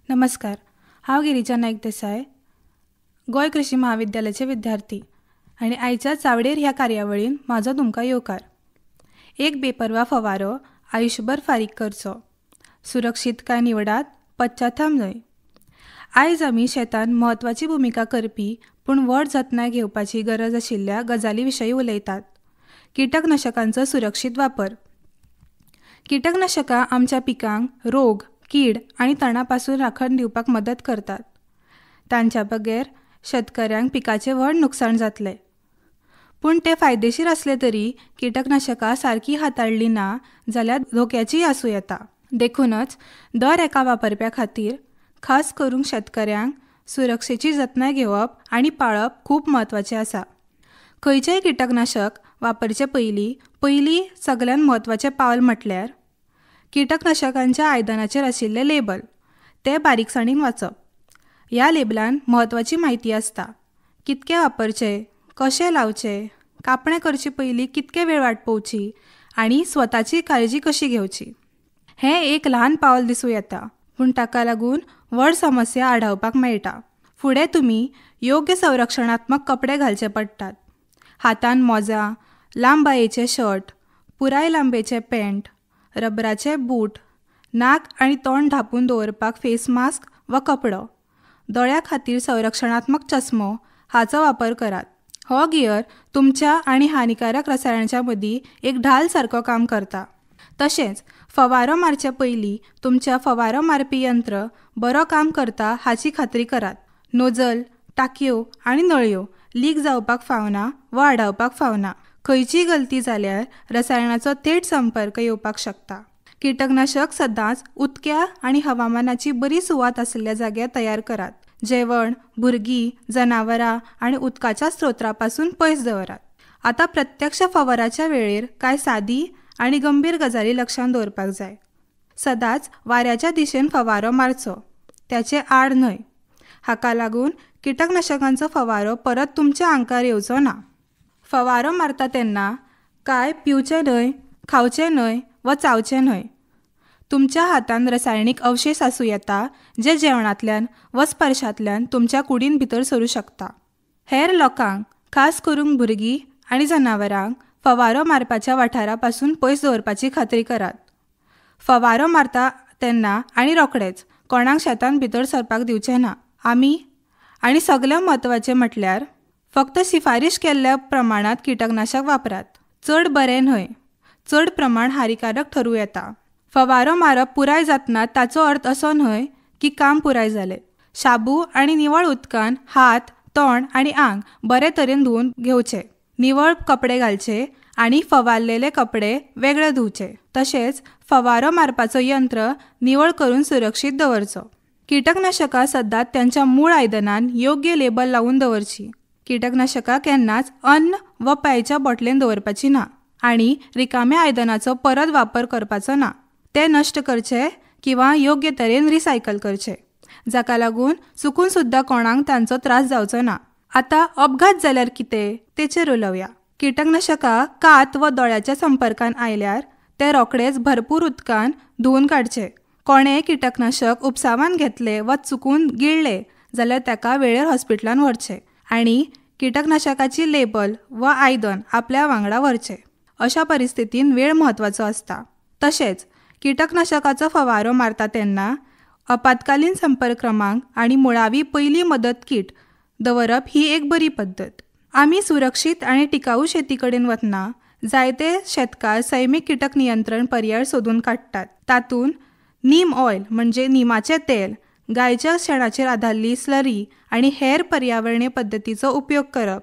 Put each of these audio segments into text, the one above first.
नमस्कार. हांव गिरिजा नायक देसाय, गोंय कृषी महाविद्यालयाचे विद्यार्थी आनी आयच्या चावडेर ह्या कार्यावळीन म्हाजो तुमकां येवकार. एक बेपरवा फवारो आयुश्यभर फारीक करचो. सुरक्षीत काय निवडात, पश्चाताप न्हय. आयज आमी शेतान म्हत्वाची भुमिका करपी पूण व्हड जतनाय घेवपाची गरज आशिल्ल्या गजाली विशयी उलयतात. किटकनाशकांचो सुरक्षीत वापर. किटकनाशकां आमच्या पिकांक रोग, कीड आनी तणा पासून राखण दिवपाक मदत करतात. तांच्या बगैर शेतकऱ्यांक पिकाचें व्हड नुकसाण जातलें. पूण ते फायदेशीर आसले तरी किटकनाशकां सारकी हाताळ्ळी ना जाल्यार धोक्याचीय आसूं येता. देखूनच दर एका वापरप्या खातीर खास करून शेतकऱ्यांक सुरक्षेची जतनाय घेवप आनी पाळप खूब म्हत्वाचें आसा. खंयचेंय किटकनाशक वापरचे पयलीं सगळ्यात म्हत्वाचें पावल म्हटल्यार किटकनाशकांच्या आयदनाचेर आशिल्लें लेबल. तें बारीकसाणीन वाचप. ह्या लेबलान म्हत्वाची म्हायती आसता. कितके वापरचे, कशें लावचे, कापणें करचे पयलीं कितके वेळ वाट पोवची आनी स्वताची काळजी कशी घेवची. हें एक ल्हान पावल दिसूं येता, पूण ताका लागून व्हड समस्या आडवपाक मेळटा. फुडें तुमी योग्य संरक्षणात्मक कपडे घालचे पडटात. हातान मोजां, लांब बायेचे शर्ट, पुराय लांबेचे पॅन्ट, रबराचे बूट, नाक आनी तोंड धांपून दवरपाक फेस मास्क वा कपडो, दोळ्या खातीर संरक्षणात्मक चश्मो हाचो वापर करात. हो गियर तुमच्या आनी हानिकारक रसायनांच्या मदीं एक ढाल सारको काम करता. तशेंच फवारो मारचे पयलीं तुमच्या फवारो मारपी यंत्र बरो काम करता हाची खात्री करात. नोजल, टाकयो आनी नळयो लीक जावपाक फावना वा आडावपाक फावना. खंयचीय गलती जाल्यार रसायनाचो थेट संपर्क येवपाक शकता. किटकनाशक सदांच उदक्या आनी हवामानाची बरी सुवात आशिल्ल्या जाग्यार तयार करात. जेवण, भुरगीं, जनावरां आनी उदकाच्या स्त्रोत्रां पासून पयस दवरात. आतां प्रत्यक्ष फवाराच्या वेळेर कांय सादी आनी गंभीर गजाली लक्षांत दवरपाक जाय. सदांच वाऱ्याच्या दिशेन फवारो मारचो, त्याचे आड न्हय. हाका लागून किटकनाशकांचो फवारो परत तुमच्या आंकार येवचो ना. फवारो मारता तेन्ना काय पिवचें न्हय, खावचें न्हय वा चावचें न्हय. तुमच्या हातान रसायणीक अवशेश आसूं येता जे जेवणांतल्यान वा स्पर्शांतल्यान तुमच्या कुडीन भितर सरूं शकता. हेर लोकांक, खास करून भुरगीं आनी जनावरांक फवारो मारपाच्या वाठारा पासून पयस दवरपाची खात्री करात. फवारो मारता तेन्ना आनी रोखडेच कोणाक शेतान भितर सरपाक दिवचें ना. आमी आनी सगळें म्हत्वाचें म्हटल्यार फक्त शिफारीश केल्ल्या प्रमाणात किटकनाशक वापरात. चड बरें न्हय. चड प्रमाण हानिकारक ठरूं येता. फवारो मारप पुराय जातना ताचो अर्थ असो न्हय की काम पुराय जालें. शाबू आनी निवळ उदकान हात, तोंड आनी आंग बरे तरेन धुवन घेवचे. निवळ कपडे घालचे आनी फवारलेले कपडे वेगळे धुवचे. तशेंच फवारो मारपाचो यंत्र निवळ करून सुरक्षीत दवरचो. किटकनाशकां सदांच त्यांच्या मूळ आयदनान योग्य लेबल लावून दवरची. किटकनाशकां केन्नाच अन्न वा पेयच्या बॉटलेन दवरपाची ना आनी रिकाम्या आयदनाचो परत वापर करपाचो ना. ते नश्ट करचे किंवा योग्य तरेन रिसायकल करचे, जाका लागून चुकून सुद्दां कोणाक तांचो त्रास जावचो ना. आतां अपघात जाल्यार कितें तेचेर उलोवया. किटकनाशकां कात वा दोळ्याच्या संपर्कान आयल्यार ते रोखडेच भरपूर उदकान धुवन काडचे. कोणेंय किटकनाशक उपसावान घेतले वा चुकून गिळ्ळे जाल्यार ताका वेळेर हॉस्पिटलान व्हरचें आनी किटकनाशकाची लेबल वा आयदन आपल्या वांगडा व्हरचें. अशा परिस्थितीन वेळ म्हत्वाचो आसता. तशेंच किटकनाशकाचो फवारो मारता तेन्ना आपत्कालीन संपर्क क्रमांक आनी मुळावी पयली मदत कीट दवरप ही एक बरी पद्दत. आमी सुरक्षीत आनी टिकाऊ शेती कडेन वतना जायते शेतकार सैमीक किटक नियंत्रण पर्याय सोदून काडटात. तातूंत नीम ऑयल म्हणजे निमाचें तेल, गायच्या शेणाचेर आदारली स्लरी आनी हेर पर्यावरणीय पद्दतीचो उपयोग करप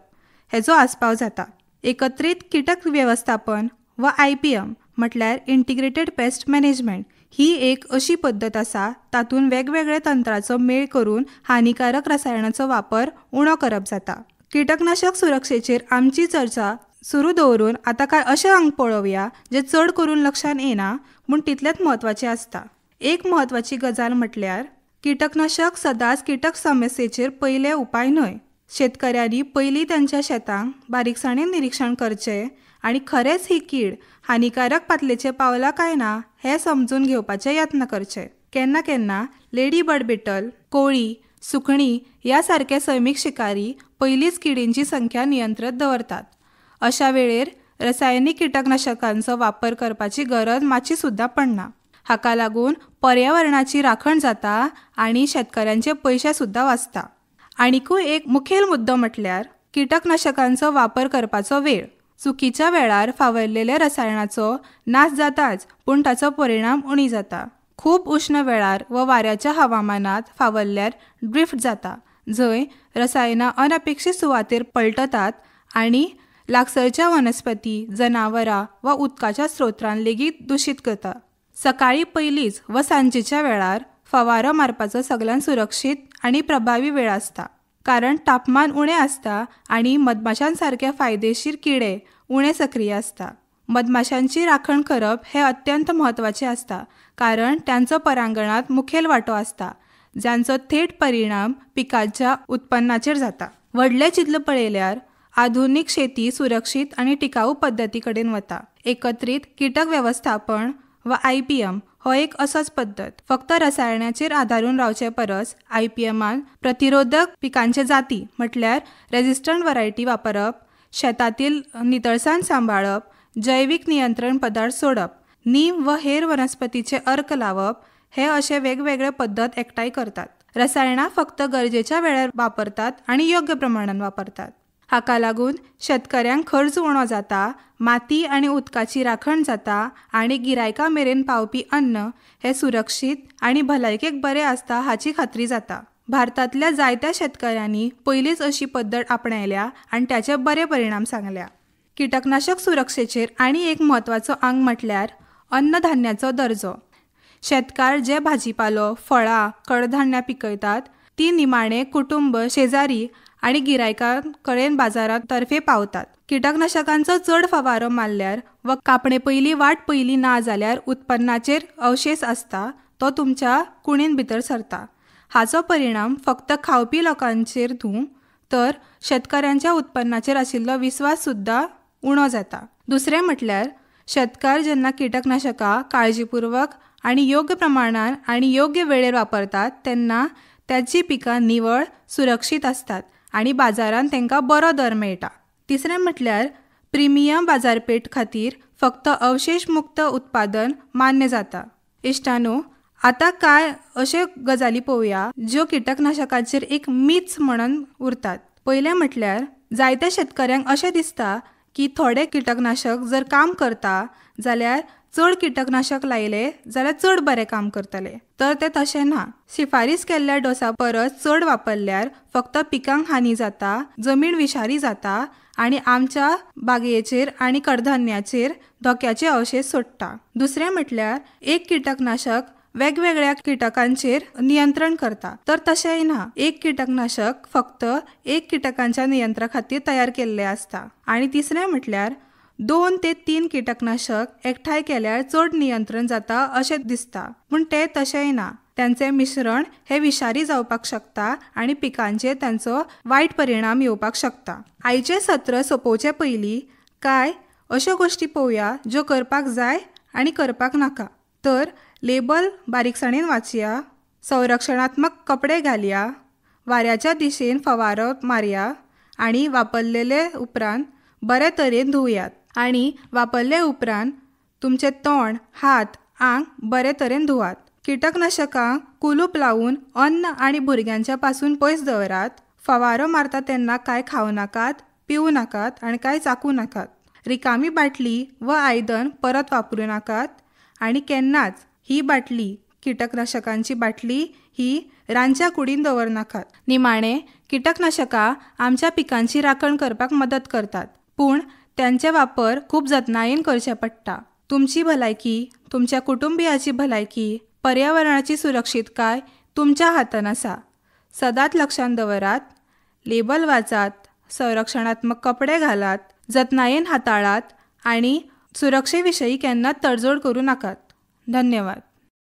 हेचो आस्पाव जाता. एकत्रीत किटक वेवस्थापन वा IPM म्हटल्यार इंटिग्रेटेड पेस्ट मॅनेजमेंट ही एक अशी पद्दत आसा तातूंत वेगवेगळ्या तंत्रांचो मेळ करून हानिकारक रसायनांचो वापर उणो करप जाता. किटकनाशक सुरक्षेचेर आमची चर्चा सुरू दवरून आतां कांय अशें अंग पळोवया जे चड करून लक्षांत येना पूण तितलेंच म्हत्वाचें आसता. एक म्हत्वाची गजाल म्हटल्यार किटकनाशक सदांच किटक समस्येचेर पयले उपाय न्हय. शेतकऱ्यांनी पयलीं तांच्या शेतांक बारीकसाणेन निरीक्षण करचें आनी खरेंच ही कीड हानिकारक पातळेचेर पावला काय ना हें समजून घेवपाचे यत्न करचे. केन्ना केन्ना लेडी बर्ड बिटल, कोळी, सुकणी यासारखे सैमीक शिकारी पयलींच किडींची संख्या नियंत्रित दवरतात. अशा वेळेर रासायनिक किटकनाशकांचो वापर करपाची गरज मातशी सुद्दां पडना. हाका लागून पर्यावरणाची राखण जाता आनी शेतकऱ्यांचे पयशे सुद्दां वाचता. आनीकूय एक मुखेल मुद्दो म्हटल्यार किटकनाशकांचो वापर करपाचो वेळ. चुकीच्या वेळार फावयल्लेल्या रसायनाचो नाश जाताच, पूण ताचो परिणाम उणी जाता. खूब उश्ण वेळार व वाऱ्याच्या हवामानात फावल्ल्यार ड्रिफ्ट जाता, जंय रसायनां अनपेक्षीत सुवातेर पलटतात आनी लागसरच्या वनस्पती, जनावरां वा उदकाच्या स्रोतांक लेगीत दूषित करता. सकाळी पयलींच व सांजेच्या वेळार फवारो मारपाचो सगळ्यान सुरक्षीत आनी प्रभावी वेळ आसता, कारण तापमान उणें आसता आनी मधमाशां सारके फायदेशीर किडे उणें सक्रिय आसता. मधमाशांची राखण करप हें अत्यंत म्हत्वाचें आसता, कारण त्यांचो परागणांत मुखेल वांटो आसता, जांचो थेट परिणाम पिकाच्या उत्पन्नाचेर जाता. व्हडलें चित्र पळयल्यार आधुनीक शेती सुरक्षीत आनी टिकाऊ पद्दती कडेन वता. एकत्रीत कीटक वेवस्थापन वा IPM हो एक असोच पद्दत. फक्त रसायनाचेर आदारून रावचे परस IPMान प्रतिरोधक पिकांचे जाती म्हटल्यार रेजिस्टंट वरायटी वापरप, शेतातील नितळसाण सांबाळप, जैवीक नियंत्रण पदार्थ सोडप, नीम व हेर वनस्पतीचे अर्क लावप हे अशे वेगवेगळे पद्दत एकठांय करतात. रसायनां फक्त गरजेच्या वेळार वापरतात आनी योग्य प्रमाणात वापरतात. हाका लागून शेतकऱ्यांक खर्च उणो जाता, माती आनी उदकाची राखण जाता आनी गिरायकां मेरेन पावपी अन्न हे सुरक्षीत आनी भलायकेक बरें आसता हाची खात्री जाता. भारतांतल्या जायत्या शेतकऱ्यांनी पयलींच अशी पद्दत आपणायल्या आनी त्याचे बरे परिणाम सांगल्या. किटकनाशक सुरक्षेचेर आनी एक म्हत्वाचो अंग म्हटल्यार अन्नधान्याचो दर्जो. शेतकार जे भाजीपालो, फळां, कडधान्यां पिकयतात ती निमाणे कुटुंब, शेजारी आनी गिरायकां कडेन बाजारात तर्फे पावतात. किटकनाशकांचो चड फवारो मारल्यार व कापणे पयलीं वाट पयली ना जाल्यार उत्पन्नाचेर अवशेष आसता तो तुमच्या कुणीन भितर सरता. हाचो परिणाम फक्त खावपी लोकांचेर न्हू तर शेतकऱ्यांच्या उत्पन्नाचेर आशिल्लो विस्वास सुद्दां उणो जाता. दुसरें म्हटल्यार शेतकार जेन्ना किटकनाशकां काळजीपूर्वक आनी योग्य प्रमाणात आनी योग्य वेळेर वापरतात तेन्ना त्याची पिकां निवळ, सुरक्षीत आसतात आनी बाजारांत तांकां बरो दर मेळटा. तिसरें म्हटल्यार प्रिमियम बाजारपेठ खातीर फक्त अवशेश मुक्त उत्पादन मान्य जाता. इश्टानो, आतां कांय अशे गजाली पळोवया ज्यो किटकनाशकाचेर एक मिथ्स म्हणून उरतात. पयलें म्हटल्यार जायत्या शेतकऱ्यांक अशें दिसता की थोडे किटकनाशक जर काम करता जाल्यार चड किटकनाशक लायले जाल्यार चड बरें काम करतले, तर तें तशें ना. शिफारीस केल्ल्या डोसा परस चड वापरल्यार फक्त पिकांक हानी जाता, जमीन विशारी जाता आनी आमच्या बागेचेर आनी कडधान्याचेर धोक्याचे अवशेष सोडटा. दुसरें म्हटल्यार एक किटकनाशक वेगवेगळ्या किटकांचेर नियंत्रण करता, तर तशेंय ना. एक किटकनाशक फक्त एक किटकांच्या नियंत्रणा खातीर तयार केल्लें आसता. आनी तिसरें म्हटल्यार 2 ते 3 किटकनाशक एकठांय केल्यार चड नियंत्रण जाता अशें दिसता, पूण तें तशेंय ना. त्यांचे मिश्रण हे विशारी जावपाक शकता आनी पिकांचेर तांचो वायट परिणाम येवपाक शकता. आयचे सत्र सोंपोवचे पयलीं कांय अश्यो गोश्टी पळोवया ज्यो करपाक जाय आनी करपाक नाका. तर लेबल बारीकसाणेन वाचया, संरक्षणात्मक कपडे घालया, वाऱ्याच्या दिशेन फवारो मारया आनी वापरलेले उपरांत बरे तरेन धुवयात. आनी वापरले उपरांत तुमचे तोंड, हात, आंग बरे तरेन धुवात. किटकनाशकां कुलूप लावून अन्न आनी भुरग्यांच्या पासून पयस दवरात. फवारो मारता तेन्ना कांय खावं नाकात, पिवू नाकात आनी कांय चाखू नाकात. रिकामी बाटली व आयदन परत वापरूं नाकात आनी केन्नाच ही बाटली, किटकनाशकांची बाटली ही रांदच्या कुडीन दवर नाकात. निमाणे किटकनाशकां आमच्या पिकांची राखण करपाक मदत करतात, पूण त्यांचे वापर खूब जतनायेन करचे पडटा. तुमची भलायकी, तुमच्या कुटुंबियाची भलायकी, पर्यावरणाची सुरक्षीतकाय तुमच्या हातान आसा. सदांच लक्षांत दवरात, लेबल वाचात, संरक्षणात्मक कपडे घालात, जतनायेन हाताळात आनी सुरक्षे विशयी केन्नाच तडजोड करूं नाकात. धन्यवाद.